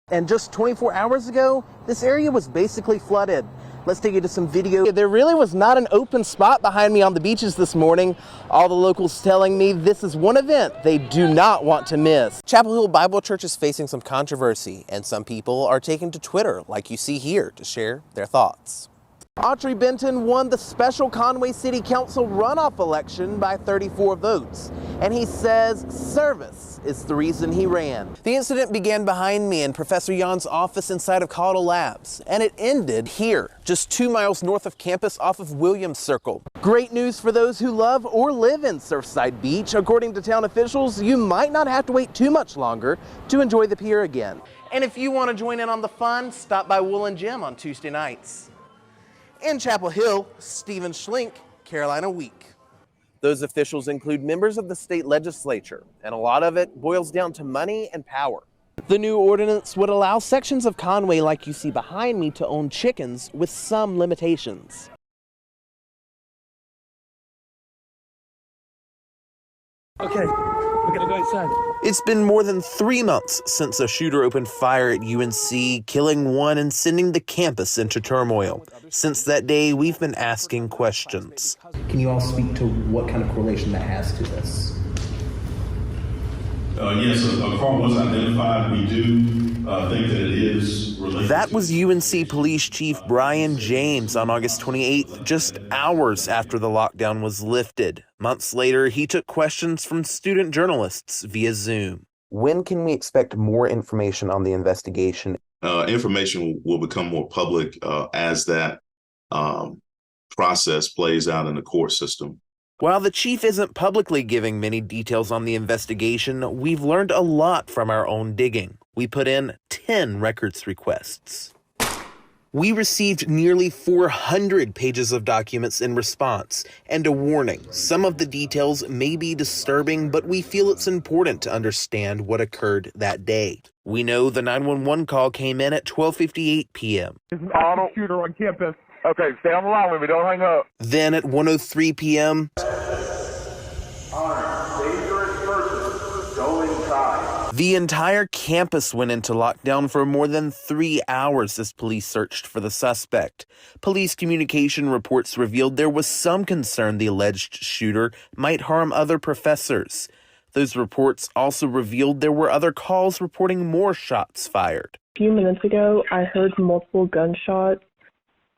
And just 24 hours ago, this area was basically flooded. Let's take you to some video. There really was not an open spot behind me on the beaches this morning. All the locals telling me this is one event they do not want to miss. Chapel Hill Bible Church is facing some controversy, and some people are taking to Twitter, like you see here, to share their thoughts. Autry Benton won the special Conway City Council runoff election by 34 votes, and he says service is the reason he ran. The incident began behind me in Professor Jan's office inside of Caudle Labs, and it ended here, just 2 miles north of campus off of Williams Circle. Great news for those who love or live in Surfside Beach. According to town officials, you might not have to wait too much longer to enjoy the pier again. And if you want to join in on the fun, stop by Woolen Gym on Tuesday nights. In Chapel Hill, Stephen Schlink, Carolina Week. Those officials include members of the state legislature, and a lot of it boils down to money and power. The new ordinance would allow sections of Conway like you see behind me to own chickens with some limitations. Okay, we're gonna go inside. It's been more than 3 months since a shooter opened fire at UNC, killing one and sending the campus into turmoil. Since that day, we've been asking questions. Can you all speak to what kind of correlation that has to this? Yes, a car was identified. We do think that it is related. That was UNC Police Chief Brian James on August 28th, just hours after the lockdown was lifted. Months later, he took questions from student journalists via Zoom. When can we expect more information on the investigation? Information will become more public as that process plays out in the court system. While the chief isn't publicly giving many details on the investigation, we've learned a lot from our own digging. We put in 10 records requests. We received nearly 400 pages of documents in response, and a warning. Some of the details may be disturbing, but we feel it's important to understand what occurred that day. We know the 911 call came in at 12:58 p.m. There's an active shooter on campus. Okay, stay on the line with me. Don't hang up. Then at 1:03 p.m., Dangerous person. Go inside. the entire campus went into lockdown for more than 3 hours as police searched for the suspect. Police communication reports revealed there was some concern the alleged shooter might harm other professors. Those reports also revealed there were other calls reporting more shots fired. A few minutes ago, I heard multiple gunshots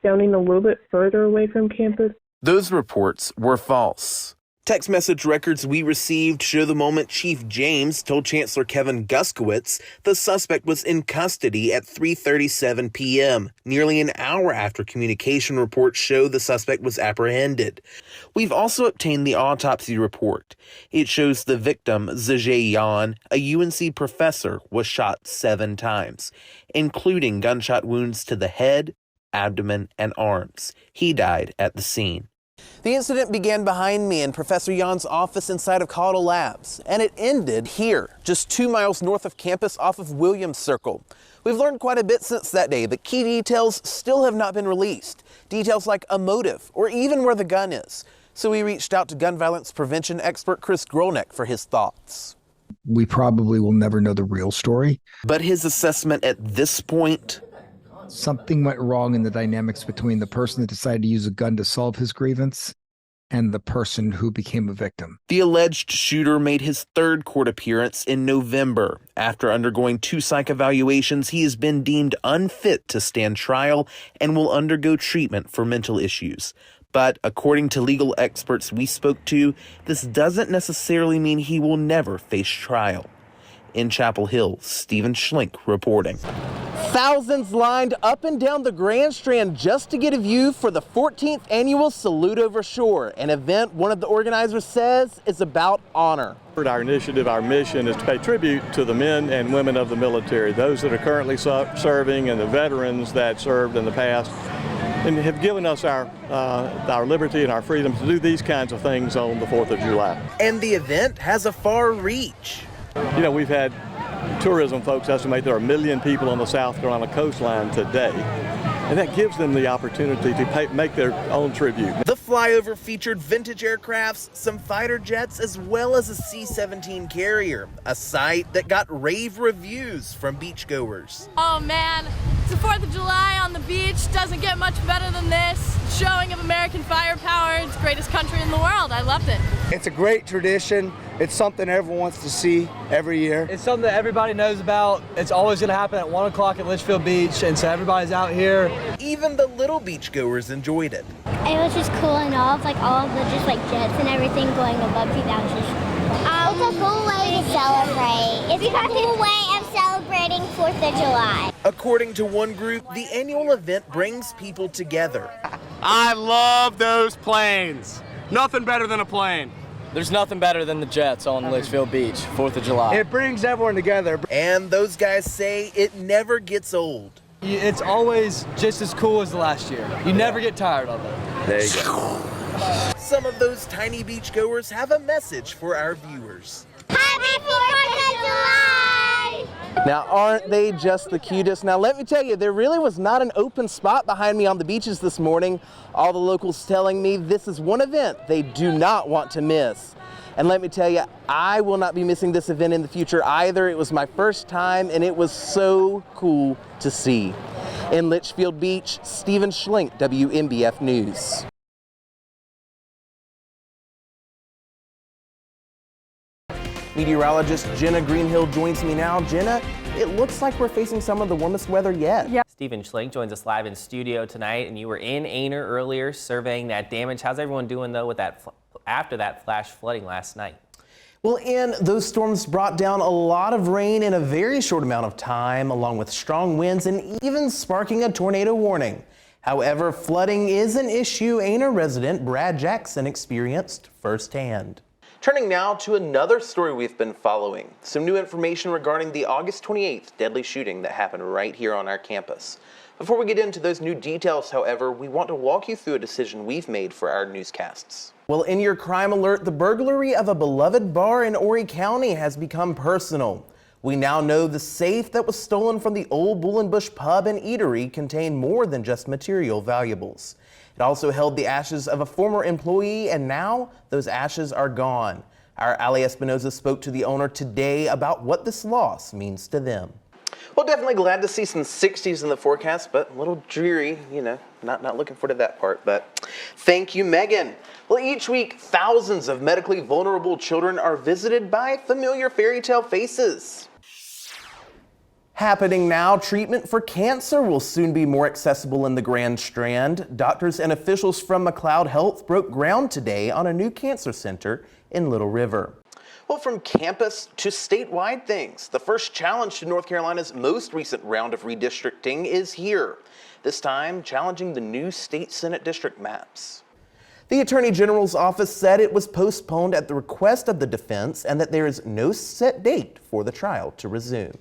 sounding a little bit further away from campus. Those reports were false. Text message records we received show the moment Chief James told Chancellor Kevin Guskowitz the suspect was in custody at 3:37 p.m., nearly an hour after communication reports show the suspect was apprehended. We've also obtained the autopsy report. It shows the victim, Zajay Yan, a UNC professor, was shot 7 times, including gunshot wounds to the head, abdomen, and arms. He died at the scene. The incident began behind me in Professor Jan's office inside of Caudle Labs, and it ended here, just 2 miles north of campus off of Williams Circle. We've learned quite a bit since that day, but key details still have not been released. Details like a motive or even where the gun is. So we reached out to gun violence prevention expert Chris Grolnick for his thoughts. We probably will never know the real story. But his assessment at this point: something went wrong in the dynamics between the person that decided to use a gun to solve his grievance and the person who became a victim. The alleged shooter made his 3rd court appearance in November. After undergoing 2 psych evaluations, he has been deemed unfit to stand trial and will undergo treatment for mental issues. But according to legal experts we spoke to, this doesn't necessarily mean he will never face trial. In Chapel Hill, Stephen Schlink reporting. Thousands lined up and down the Grand Strand just to get a view for the 14th annual Salute Over Shore, an event one of the organizers says is about honor. Our initiative, our mission is to pay tribute to the men and women of the military, those that are currently serving and the veterans that served in the past and have given us our liberty and our freedom to do these kinds of things on the 4th of July. And the event has a far reach. You know, we've had tourism folks estimate there are 1 million people on the South Carolina coastline today, and that gives them the opportunity to make their own tribute. The flyover featured vintage aircrafts, some fighter jets, as well as a C-17 carrier, a sight that got rave reviews from beachgoers. Oh man, it's the 4th of July on the beach. Doesn't get much better than this. Showing of American firepower. It's the greatest country in the world. I loved it. It's a great tradition. It's something everyone wants to see every year. It's something that everybody knows about. It's always going to happen at 1 o'clock at Litchfield Beach, and so everybody's out here. Even the little beachgoers enjoyed it. It was just cool and all of the just jets and everything going above you. That was just it's a cool way to celebrate. It's a cool way of celebrating 4th of July. According to one group, the annual event brings people together. I love those planes. Nothing better than a plane. There's nothing better than the jets on Litchfield Beach, 4th of July. It brings everyone together. And those guys say it never gets old. It's always just as cool as the last year. You never get tired of it. There you go. Some of those tiny beachgoers have a message for our viewers. Happy 4th of July! Now, aren't they just the cutest? Now, let me tell you, there really was not an open spot behind me on the beaches this morning. All the locals telling me this is one event they do not want to miss. And let me tell you, I will not be missing this event in the future either. It was my first time, and it was so cool to see. In Litchfield Beach, Stephen Schlink, WMBF News. Meteorologist Jenna Greenhill joins me now. Jenna, it looks like we're facing some of the warmest weather yet. Yeah. Stephen Schlink joins us live in studio tonight, and you were in Aner earlier surveying that damage. How's everyone doing though with that after that flash flooding last night? Well, those storms brought down a lot of rain in a very short amount of time, along with strong winds and even sparking a tornado warning. However, flooding is an issue Aner resident Brad Jackson experienced firsthand. Turning now to another story we've been following. Some new information regarding the August 28th deadly shooting that happened right here on our campus. Before we get into those new details, however, we want to walk you through a decision we've made for our newscasts. Well, in your crime alert, the burglary of a beloved bar in Horry County has become personal. We now know the safe that was stolen from the old Bullenbush Pub and Eatery contained more than just material valuables. It also held the ashes of a former employee, and now those ashes are gone. Our Ali Espinoza spoke to the owner today about what this loss means to them. Well, definitely glad to see some 60s in the forecast, but a little dreary, not looking forward to that part, but thank you, Megan. Well, each week, thousands of medically vulnerable children are visited by familiar fairy tale faces. Happening now, treatment for cancer will soon be more accessible in the Grand Strand. Doctors and officials from McLeod Health broke ground today on a new cancer center in Little River. Well, from campus to statewide things, the first challenge to North Carolina's most recent round of redistricting is here. This time, challenging the new state Senate district maps. The Attorney General's office said it was postponed at the request of the defense and that there is no set date for the trial to resume.